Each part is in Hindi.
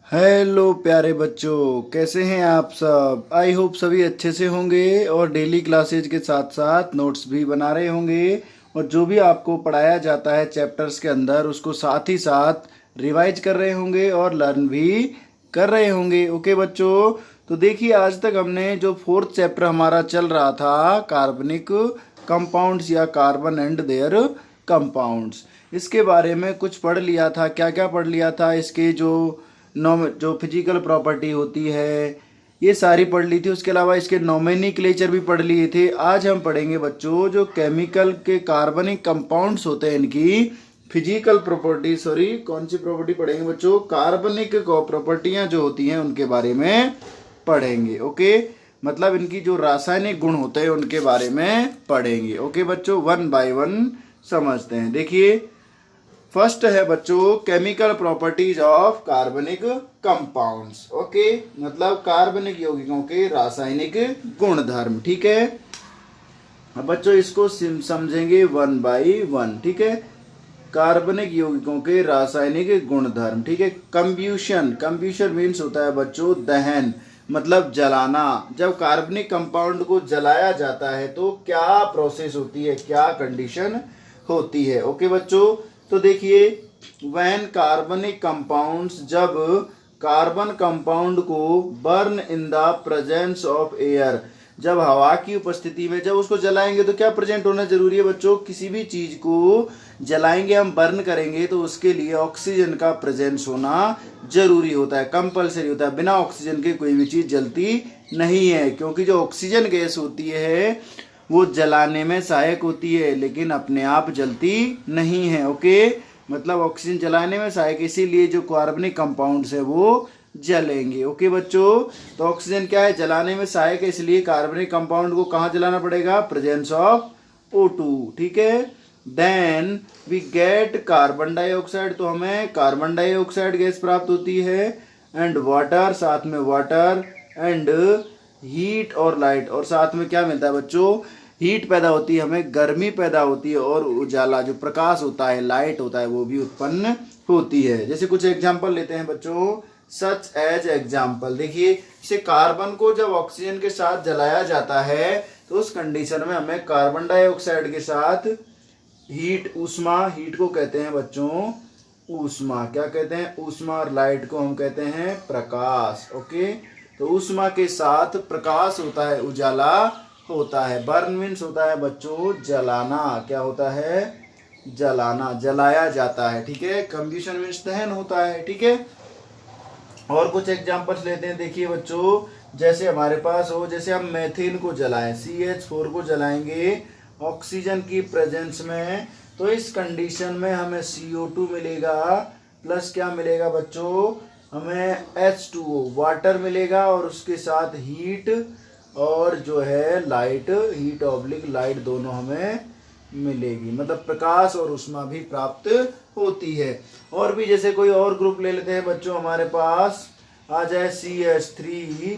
हेलो प्यारे बच्चों, कैसे हैं आप सब। आई होप सभी अच्छे से होंगे और डेली क्लासेज के साथ साथ नोट्स भी बना रहे होंगे और जो भी आपको पढ़ाया जाता है चैप्टर्स के अंदर उसको साथ ही साथ रिवाइज कर रहे होंगे और लर्न भी कर रहे होंगे। ओके बच्चों, तो देखिए आज तक हमने जो फोर्थ चैप्टर हमारा चल रहा था कार्बनिक कंपाउंड्स या कार्बन एंड देयर कंपाउंड्स, इसके बारे में कुछ पढ़ लिया था। क्या क्या पढ़ लिया था, इसके जो फिजिकल प्रॉपर्टी होती है ये सारी पढ़ ली थी। उसके अलावा इसके नोमेनिक्लेचर भी पढ़ लिए थे। आज हम पढ़ेंगे बच्चों जो केमिकल के कार्बनिक कंपाउंड्स होते हैं इनकी फिजिकल प्रॉपर्टी, सॉरी कौन सी प्रॉपर्टी पढ़ेंगे बच्चों, कार्बनिक प्रॉपर्टियां जो होती हैं उनके बारे में पढ़ेंगे। ओके, मतलब इनकी जो रासायनिक गुण होते हैं उनके बारे में पढ़ेंगे। ओके बच्चों, वन बाय वन समझते हैं। देखिए फर्स्ट है बच्चों केमिकल प्रॉपर्टीज ऑफ कार्बनिक कंपाउंड्स। ओके, मतलब कार्बनिक यौगिकों के रासायनिक गुणधर्म। ठीक है, अब बच्चों इसको समझेंगे वन बाय वन। ठीक है, कार्बनिक यौगिकों के रासायनिक गुणधर्म। ठीक है, कंब्यूशन, कंब्यूशन मीन्स होता है बच्चों दहन, मतलब जलाना। जब कार्बनिक कंपाउंड को जलाया जाता है तो क्या प्रोसेस होती है, क्या कंडीशन होती है। ओके बच्चों, तो देखिए व्हेन कार्बनिक कंपाउंड्स, जब कार्बन कंपाउंड को burn in the presence of air, जब हवा की उपस्थिति में जब उसको जलाएंगे तो क्या प्रेजेंट होना जरूरी है बच्चों। किसी भी चीज को जलाएंगे हम, बर्न करेंगे तो उसके लिए ऑक्सीजन का प्रेजेंस होना जरूरी होता है, कंपलसरी होता है। बिना ऑक्सीजन के कोई भी चीज जलती नहीं है, क्योंकि जो ऑक्सीजन गैस होती है वो जलाने में सहायक होती है लेकिन अपने आप जलती नहीं है। ओके, मतलब ऑक्सीजन जलाने में सहायक, इसीलिए जो कार्बनिक कंपाउंड्स है वो जलेंगे। ओके बच्चों, तो ऑक्सीजन क्या है, जलाने में सहायक है, इसलिए कार्बनिक कंपाउंड को कहाँ जलाना पड़ेगा, प्रेजेंस ऑफ O2। ठीक है, then we get carbon dioxide, तो हमें कार्बन डाइऑक्साइड गैस प्राप्त होती है, एंड वाटर, साथ में वाटर, एंड हीट और लाइट, और साथ में क्या मिलता है बच्चों, हीट पैदा होती है, हमें गर्मी पैदा होती है, और उजाला जो प्रकाश होता है, लाइट होता है, वो भी उत्पन्न होती है। जैसे कुछ एग्जांपल लेते हैं बच्चों, सच एज एग्जाम्पल। देखिए जैसे कार्बन को जब ऑक्सीजन के साथ जलाया जाता है तो उस कंडीशन में हमें कार्बन डाइऑक्साइड के साथ हीट, ऊष्मा, हीट को कहते हैं बच्चों ऊष्मा, क्या कहते हैं ऊष्मा, और लाइट को हम कहते हैं प्रकाश। ओके, तो ऊष्मा के साथ प्रकाश होता है, उजाला होता है। बर्न मीन्स होता है बच्चों जलाना, क्या होता है, जलाना, जलाया जाता है। ठीक है, कंब्यूशन मीन्स दहन होता है। ठीक है, और कुछ एग्जांपल्स लेते हैं। देखिए बच्चों, जैसे हमारे पास हो, जैसे हम मेथिन को जलाएं, CH4 को जलाएंगे ऑक्सीजन की प्रेजेंस में, तो इस कंडीशन में हमें CO2 मिलेगा, प्लस क्या मिलेगा बच्चों, हमें H2O वाटर मिलेगा, और उसके साथ हीट और जो है लाइट, हीट ऑब्लिक लाइट दोनों हमें मिलेगी, मतलब प्रकाश और ऊष्मा भी प्राप्त होती है। और भी जैसे कोई और ग्रुप ले लेते हैं बच्चों, हमारे पास आ जाए CH3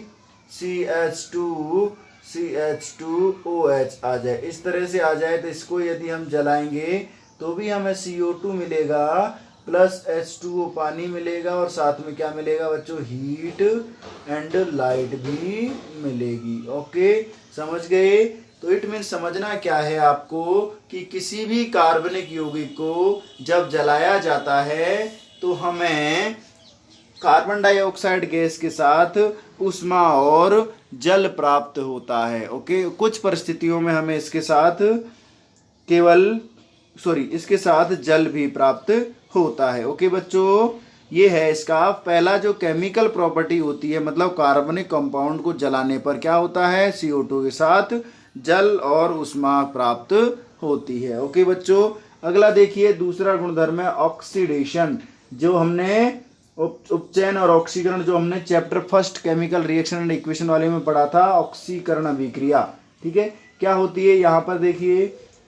CH2 CH2OH आ जाए, इस तरह से आ जाए, तो इसको यदि हम जलाएंगे तो भी हमें CO2 मिलेगा, प्लस H2O पानी मिलेगा, और साथ में क्या मिलेगा बच्चों, हीट एंड लाइट भी मिलेगी। ओके, समझ गए। तो इट मीन समझना क्या है आपको कि किसी भी कार्बनिक यौगिक को जब जलाया जाता है तो हमें कार्बन डाइऑक्साइड गैस के साथ ऊष्मा और जल प्राप्त होता है। ओके, कुछ परिस्थितियों में हमें इसके साथ इसके साथ जल भी प्राप्त होता है। ओके बच्चों, ये है इसका पहला जो केमिकल प्रॉपर्टी होती है, मतलब कार्बनिक कंपाउंड को जलाने पर क्या होता है, CO2 के साथ जल और ऊष्मा प्राप्त होती है। ओके बच्चों, अगला देखिए दूसरा गुणधर्म है ऑक्सीडेशन, जो हमने उपचयन और ऑक्सीकरण, जो हमने chapter first chemical reaction and equation वाले में पढ़ा था, ऑक्सीकरण अभिक्रिया। ठीक है, क्या होती है यहाँ पर देखिए,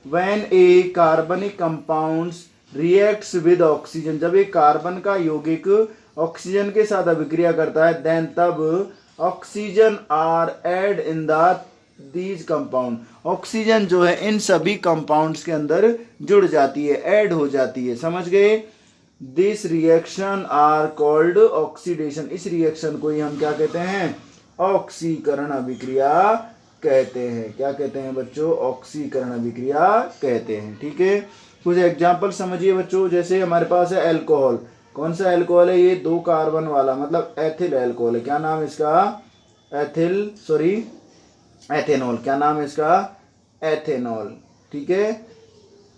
व्हेन ए कार्बनिक कंपाउंड्स रिएक्ट्स विद ऑक्सीजन, जब एक कार्बन का यौगिक ऑक्सीजन के साथ अभिक्रिया करता है, देन तब oxygen are add in these compound, oxygen जो है इन सभी कंपाउंड्स के अंदर जुड़ जाती है, ऐड हो जाती है। समझ गए, this reaction are called oxidation. इस रिएक्शन को ही हम क्या कहते हैं? ऑक्सीकरण अभिक्रिया कहते हैं। क्या कहते हैं बच्चों? ऑक्सीकरण अभिक्रिया कहते हैं। ठीक है, कुछ एग्जाम्पल समझिए बच्चों। जैसे हमारे पास है अल्कोहल। कौन सा अल्कोहल है? ये 2 कार्बन वाला, मतलब एथिल अल्कोहल है। क्या नाम है इसका? एथेनॉल। क्या नाम है इसका? एथेनॉल। ठीक है,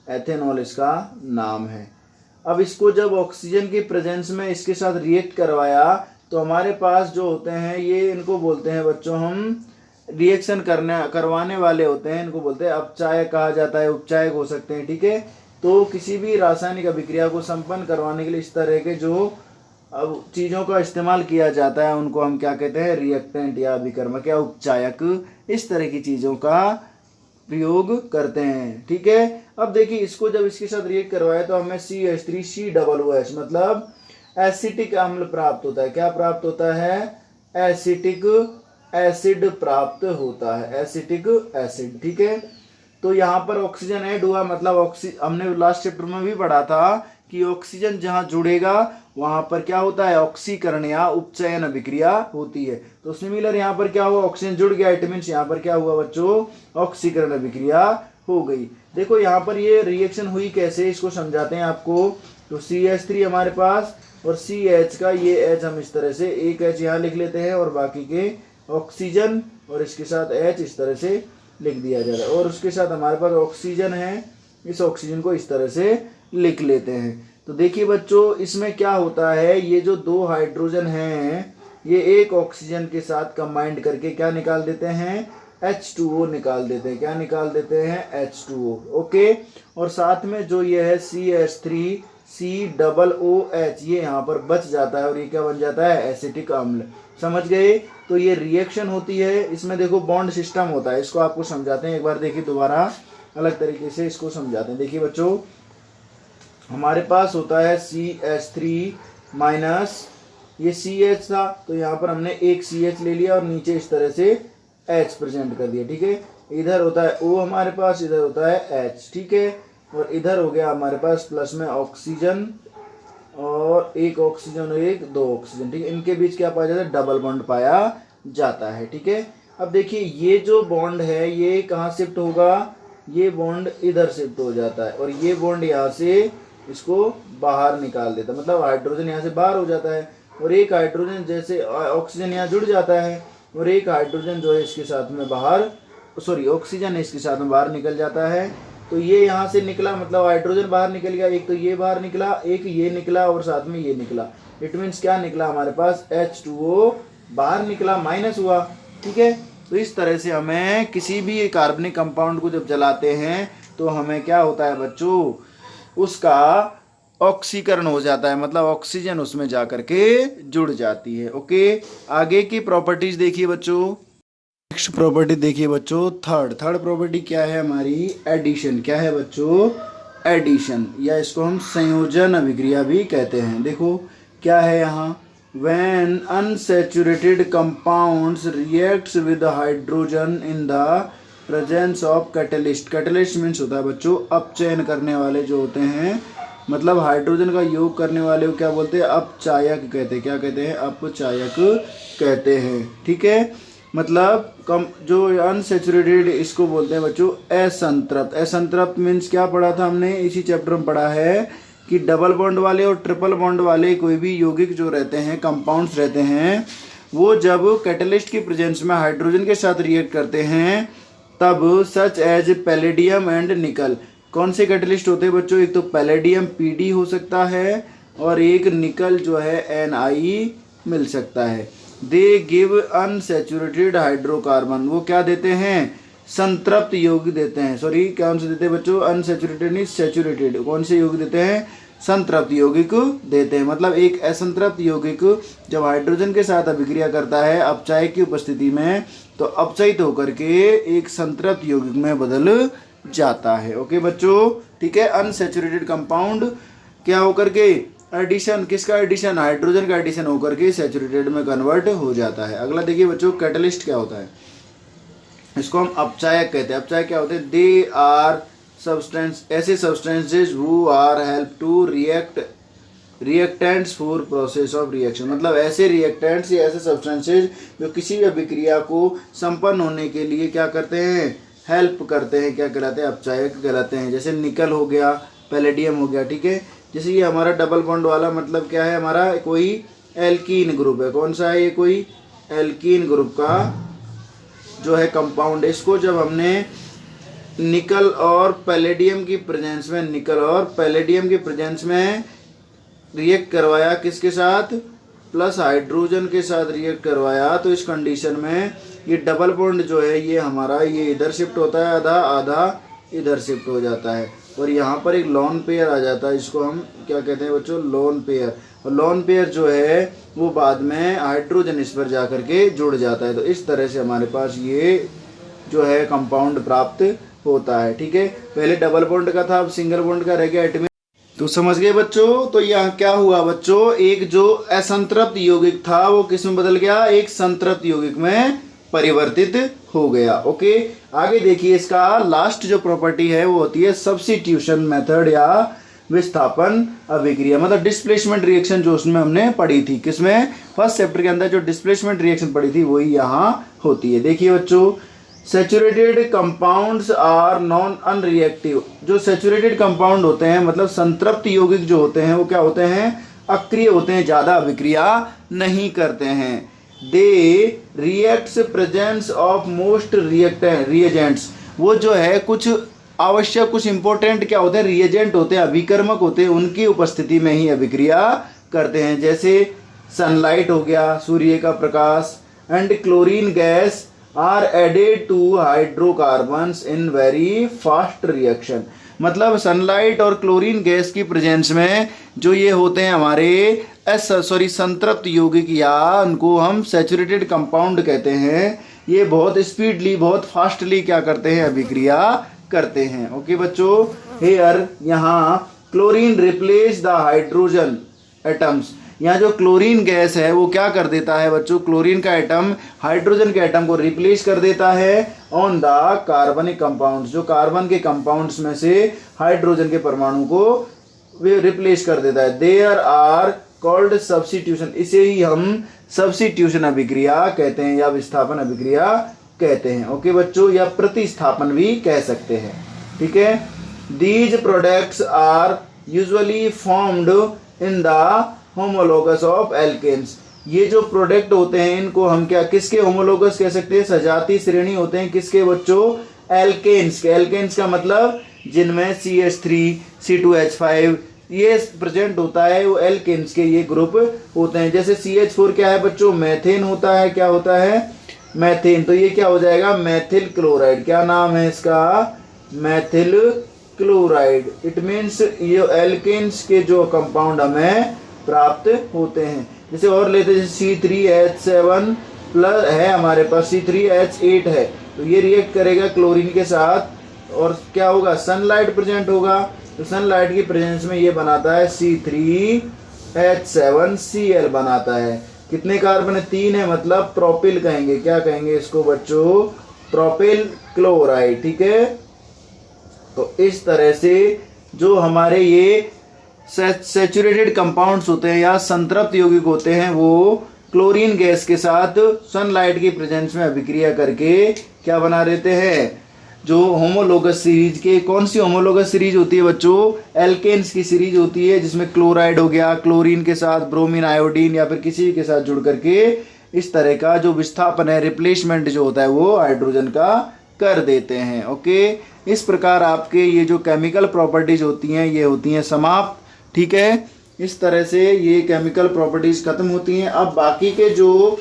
एथेनॉल इसका नाम है। अब इसको जब ऑक्सीजन की प्रेजेंस में इसके साथ रिएक्ट करवाया तो हमारे पास जो होते हैं ये, इनको बोलते हैं बच्चों हम रिएक्शन करवाने वाले होते हैं, इनको बोलते हैं अपचायक कहा जाता है, उपचायक हो सकते हैं। ठीक है, तो किसी भी रासायनिक अभिक्रिया को संपन्न करवाने के लिए इस तरह के जो अब चीज़ों का इस्तेमाल किया जाता है उनको हम क्या कहते हैं? रिएक्टेंट या अभिकर्मक या उपचायक। इस तरह की चीज़ों का प्रयोग करते हैं। ठीक है, अब देखिए इसको जब इसके साथ रिएक्ट करवाए तो हमें CH3COOH मतलब एसिटिक अम्ल प्राप्त होता है। क्या प्राप्त होता है? एसिटिक एसिड प्राप्त होता है, एसिटिक एसिड। ठीक है, तो यहाँ पर ऑक्सीजन ऐड हुआ, मतलब हमने लास्ट चैप्टर में भी पढ़ा था कि ऑक्सीजन जहाँ जुड़ेगा वहां पर क्या होता है? ऑक्सीकरण या उपचयन अभिक्रिया होती है। तो सिमिलर यहाँ पर क्या हुआ? ऑक्सीजन जुड़ गया, इट मीन्स यहाँ पर क्या हुआ बच्चों? ऑक्सीकरण अभिक्रिया हो गई। देखो यहाँ पर ये रिएक्शन हुई कैसे, इसको समझाते हैं आपको। तो CH3 हमारे पास और CH का ये H हम इस तरह से, एक H यहाँ लिख लेते हैं और बाकी के ऑक्सीजन और इसके साथ H इस तरह से लिख दिया जा रहा है। और उसके साथ हमारे पास ऑक्सीजन है, इस ऑक्सीजन को इस तरह से लिख लेते हैं। तो देखिए बच्चों इसमें क्या होता है, ये जो 2 हाइड्रोजन हैं ये एक ऑक्सीजन के साथ कंबाइंड करके क्या निकाल देते हैं? H2O निकाल देते हैं। क्या निकाल देते हैं? H2O। ओके, और साथ में जो ये है CH3COOH ये यहाँ पर बच जाता है और ये क्या बन जाता है? एसिटिक अम्ल। समझ गए? तो ये रिएक्शन होती है, इसमें देखो बॉन्ड सिस्टम होता है, इसको आपको समझाते हैं। एक बार देखिए दोबारा अलग तरीके से इसको समझाते हैं। देखिए बच्चों हमारे पास होता है CH3 माइनस, ये CH था तो यहाँ पर हमने एक CH ले लिया और नीचे इस तरह से H प्रेजेंट कर दिया। ठीक है, इधर होता है O हमारे पास, इधर होता है H। ठीक है, और इधर हो गया हमारे पास प्लस में ऑक्सीजन और एक ऑक्सीजन और एक 2 ऑक्सीजन। ठीक है, इनके बीच क्या पाया जाता है? डबल बॉन्ड पाया जाता है। ठीक है, अब देखिए ये जो बॉन्ड है ये कहाँ शिफ्ट होगा? ये बॉन्ड इधर शिफ्ट हो जाता है और ये बॉन्ड यहाँ से इसको बाहर निकाल देता है, मतलब हाइड्रोजन यहाँ से बाहर हो जाता है और एक हाइड्रोजन जैसे ऑक्सीजन यहाँ जुड़ जाता है और एक हाइड्रोजन जो है इसके साथ में बाहर, ऑक्सीजन इसके साथ में बाहर निकल जाता है। तो ये यहाँ से निकला, मतलब हाइड्रोजन बाहर निकल गया, एक तो ये बाहर निकला, एक ये निकला और साथ में ये निकला। इट मीन्स क्या निकला हमारे पास? H2O बाहर निकला, माइनस हुआ। ठीक है, तो इस तरह से हमें किसी भी कार्बनिक कंपाउंड को जब जलाते हैं तो हमें क्या होता है बच्चों? उसका ऑक्सीकरण हो जाता है, मतलब ऑक्सीजन उसमें जा करके जुड़ जाती है। ओके, आगे की प्रॉपर्टीज देखिए बच्चों। नेक्स्ट प्रॉपर्टी देखिए बच्चों, थर्ड प्रॉपर्टी क्या है हमारी? एडिशन। क्या है बच्चों? एडिशन, या इसको हम संयोजन अभिक्रिया भी कहते हैं। देखो क्या है यहाँ, when unsaturated compounds reacts with hydrogen in the presence of catalyst। Catalyst means होता है बच्चों अपचयन करने वाले जो होते हैं, मतलब हाइड्रोजन का योग करने वाले को क्या बोलते हैं? अपचायक कहते हैं। क्या कहते हैं? अपचायक कहते हैं। ठीक है, मतलब कम जो अनसेचुरेटेड इसको बोलते हैं बच्चों असंतृप्त। असंतृप्त मीन्स क्या पढ़ा था हमने? इसी चैप्टर में पढ़ा है कि डबल बॉन्ड वाले और ट्रिपल बॉन्ड वाले कोई भी यौगिक जो रहते हैं, कंपाउंड्स रहते हैं, वो जब कैटलिस्ट की प्रेजेंस में हाइड्रोजन के साथ रिएक्ट करते हैं तब सच एज पैलेडियम एंड निकल। कौन से कैटलिस्ट होते हैं बच्चों? एक तो पैलेडियम PD हो सकता है और एक निकल जो है Na मिल सकता है। They give unsaturated hydrocarbon. वो क्या देते हैं? संतृप्त यौगिक देते हैं। सॉरी, कौन से देते हैं बच्चों? अनसेचुरेटेड नहीं, सेचुरेटेड। कौन से यौगिक देते हैं? संतृप्त यौगिक देते हैं। मतलब एक असंतृप्त यौगिक जब हाइड्रोजन के साथ अभिक्रिया करता है अपचायक की उपस्थिति में तो अपचयित होकर के एक संतृप्त यौगिक में बदल जाता है। ओके बच्चों, ठीक है। अनसेचुरेटेड कंपाउंड क्या होकर के एडिशन, किसका एडिशन? हाइड्रोजन का एडिशन होकर के सेचुरेटेड में कन्वर्ट हो जाता है। अगला देखिए बच्चों, कैटलिस्ट क्या होता है? इसको हम अपचायक कहते हैं। अपचायक क्या होते हैं? दे आर सब्सटेंस, ऐसे substances who are help to react reactants for process of reaction, मतलब ऐसे रिएक्टेंट्स या ऐसे सब्सटेंसेज जो किसी भी अभिक्रिया को संपन्न होने के लिए क्या करते हैं, हेल्प करते हैं, क्या कहलाते हैं, अपचायक कहलाते हैं। जैसे निकल हो गया, पैलेडियम हो गया, ठीक है। जैसे ये हमारा डबल बॉन्ड वाला मतलब क्या है, हमारा कोई एल्कीन ग्रुप है। कौन सा है ये, कोई एल्कीन ग्रुप का जो है कंपाउंड। इसको जब हमने निकल और पैलेडियम की प्रेजेंस में, निकल और पैलेडियम की प्रेजेंस में रिएक्ट करवाया, किसके साथ, प्लस हाइड्रोजन के साथ रिएक्ट करवाया, तो इस कंडीशन में ये डबल बॉन्ड जो है ये हमारा ये इधर शिफ्ट होता है, आधा आधा इधर शिफ्ट हो जाता है, और यहाँ पर एक लोन पेयर आ जाता है। इसको हम क्या कहते हैं बच्चों, लोन पेयर। और लोन पेयर जो है वो बाद में हाइड्रोजन इस पर जा करके जुड़ जाता है। तो इस तरह से हमारे पास ये जो है कंपाउंड प्राप्त होता है, ठीक है। पहले डबल बॉन्ड का था, अब सिंगल बॉन्ड का रह गया एटमी। तो समझ गए बच्चों। तो यहाँ क्या हुआ बच्चों, एक जो असंतृप्त यौगिक था वो किस में बदल गया, एक संतृप्त यौगिक में परिवर्तित हो गया। ओके, आगे देखिए इसका लास्ट जो प्रॉपर्टी है वो होती है सब्स्टिट्यूशन मेथड या विस्थापन अभिक्रिया, मतलब डिस्प्लेसमेंट रिएक्शन जो उसमें हमने पढ़ी थी। किसमें, फर्स्ट चैप्टर के अंदर जो डिस्प्लेसमेंट रिएक्शन पढ़ी थी वही यहाँ होती है। देखिए बच्चों, saturated compounds are non unreactive. जो सैचुरेटेड कंपाउंड होते हैं मतलब संतृप्त यौगिक जो होते हैं वो क्या होते हैं, अक्रिय होते हैं, ज्यादा अभिक्रिया नहीं करते हैं। They reacts presence of most reagents. वो जो है कुछ आवश्यक, कुछ इंपॉर्टेंट क्या होते हैं, रिएजेंट होते हैं, अभिकर्मक होते हैं, उनकी उपस्थिति में ही अभिक्रिया करते हैं। जैसे सनलाइट हो गया, सूर्य का प्रकाश, and chlorine gas are added to hydrocarbons in very fast reaction. मतलब सनलाइट और क्लोरीन गैस की प्रेजेंस में जो ये होते हैं हमारे संतृप्त यौगिक, या उनको हम सैचुरेटेड कंपाउंड कहते हैं, ये बहुत स्पीडली, बहुत फास्टली क्या करते हैं, अभिक्रिया करते हैं। ओके बच्चों, हेयर यहाँ chlorine replace the hydrogen atoms. यहाँ जो क्लोरीन गैस है वो क्या कर देता है बच्चों, क्लोरीन का एटम हाइड्रोजन के एटम को रिप्लेस कर देता है ऑन द कार्बनिक कंपाउंड्स। जो कार्बन के कंपाउंड्स में से हाइड्रोजन के परमाणु को वे रिप्लेस कर देता है। There are called substitution. इसे ही हम सब्स्टिट्यूशन अभिक्रिया कहते हैं या विस्थापन अभिक्रिया कहते हैं। ओके बच्चों, या प्रतिस्थापन भी कह सकते हैं, ठीक है। These products are usually formed in the homologous of alkanes. ये जो प्रोडक्ट होते हैं इनको हम क्या, किसके होमोलोगस कह सकते हैं, सजाती श्रेणी होते हैं, किसके बच्चों, एल्केन्स के। एल्केन्स का मतलब जिनमें CH3 C2H5 ये प्रेजेंट होता है, वो एल्केन्स के ये ग्रुप होते हैं। जैसे CH4 क्या है बच्चों, मैथेन होता है, क्या होता है, मैथेन। तो ये क्या हो जाएगा, मैथिल क्लोराइड। क्या नाम है इसका, मैथिल क्लोराइड। इट मीन्स ये एल्केन्स के जो कंपाउंड हमें प्राप्त होते हैं। जैसे और लेते हैं, C3H7 प्लस है हमारे पास, C3H8 है, तो ये रिएक्ट करेगा क्लोरीन के साथ और क्या होगा, सनलाइट प्रेजेंट होगा, तो सनलाइट की प्रेजेंस में ये बनाता है C3H7Cl बनाता है। कितने कार्बन है, 3 है, मतलब प्रोपिल कहेंगे। क्या कहेंगे इसको बच्चों, प्रोपिल क्लोराइड, ठीक है। तो इस तरह से जो हमारे ये सैचुरेटेड कंपाउंड्स होते हैं या संतृप्त यौगिक होते हैं वो क्लोरीन गैस के साथ सनलाइट की प्रेजेंस में अभिक्रिया करके क्या बना देते हैं, जो होमोलोगस सीरीज के, कौन सी होमोलोगस सीरीज होती है बच्चों, एल्केन्स की सीरीज होती है, जिसमें क्लोराइड हो गया, क्लोरीन के साथ ब्रोमीन, आयोडीन या फिर किसी के साथ जुड़ करके इस तरह का जो विस्थापन है, रिप्लेसमेंट जो होता है वो हाइड्रोजन का कर देते हैं। ओके, इस प्रकार आपके ये जो केमिकल प्रॉपर्टीज होती हैं ये होती हैं समाप्त, ठीक है। इस तरह से ये केमिकल प्रॉपर्टीज खत्म होती हैं। अब बाकी के जो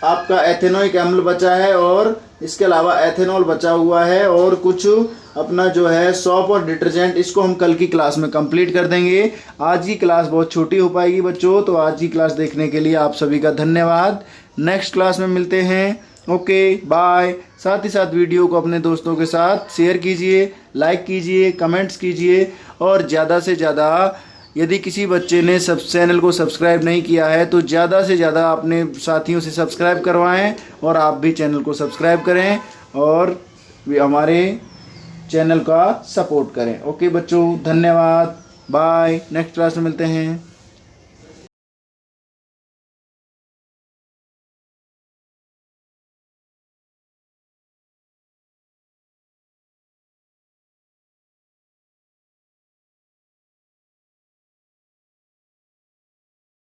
आपका एथेनोइक अम्ल बचा है और इसके अलावा एथेनॉल बचा हुआ है और कुछ अपना जो है सॉप और डिटर्जेंट, इसको हम कल की क्लास में कंप्लीट कर देंगे। आज की क्लास बहुत छोटी हो पाएगी बच्चों, तो आज की क्लास देखने के लिए आप सभी का धन्यवाद। नेक्स्ट क्लास में मिलते हैं। Okay, bye. साथ ही साथ वीडियो को अपने दोस्तों के साथ शेयर कीजिए, लाइक कीजिए, कमेंट्स कीजिए और ज़्यादा से ज़्यादा यदि किसी बच्चे ने चैनल को सब्सक्राइब नहीं किया है तो ज़्यादा से ज़्यादा अपने साथियों से सब्सक्राइब करवाएं और आप भी चैनल को सब्सक्राइब करें और हमारे चैनल का सपोर्ट करें। ओके बच्चों, धन्यवाद, बाय। नेक्स्ट क्लास में मिलते हैं।